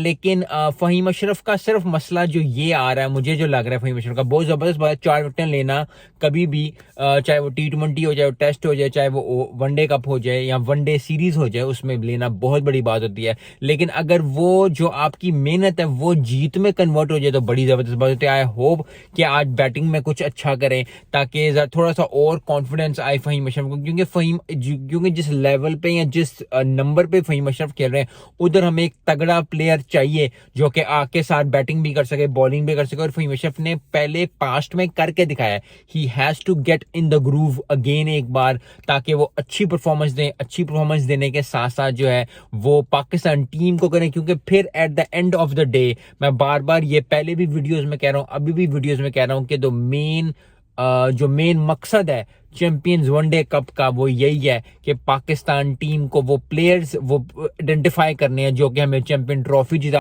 लेकिन फ़हीम अशरफ का सिर्फ मसला जो ये आ रहा है, मुझे जो लग रहा है फ़हीम अशरफ का बहुत ज़बरदस्त बात है, 4 विकेटें लेना कभी भी, चाहे वो टी20 हो, चाहे वो टेस्ट हो जाए, चाहे वो वनडे कप हो जाए या वनडे सीरीज हो जाए, उसमें लेना बहुत बड़ी बात होती है। लेकिन अगर वो जो आपकी मेहनत है वो जीत में कन्वर्ट हो जाए तो बड़ी ज़बरदस्त बात होती है। आई होप कि आज बैटिंग में कुछ अच्छा करें ताकि थोड़ा सा और कॉन्फिडेंस आए फ़हीम अशरफ को, क्योंकि जिस लेवल पे या जिस नंबर पे फ़हीम अशरफ खेल रहे हैं उधर हमें एक तगड़ा प्लेयर चाहिए जो कि आके साथ बैटिंग भी कर सके, बॉलिंग भी कर सके। और फ़हीम अशरफ ने पहले पास्ट में करके दिखाया है। He has to get in the groove again एक बार, ताकि वो अच्छी परफॉर्मेंस दें। अच्छी परफॉर्मेंस देने के साथ साथ जो है वो पाकिस्तान टीम को करें, क्योंकि फिर at the end of the day, मैं बार बार ये पहले भी वीडियोस में कह रहा हूं, अभी भी वीडियोस में कह रहा हूं कि जो मेन मकसद है चैंपियंस वनडे कप का वो यही है कि पाकिस्तान टीम को वो प्लेयर्स वो आइडेंटिफाई करने हैं जो कि हमें चैंपियन ट्रॉफी जिता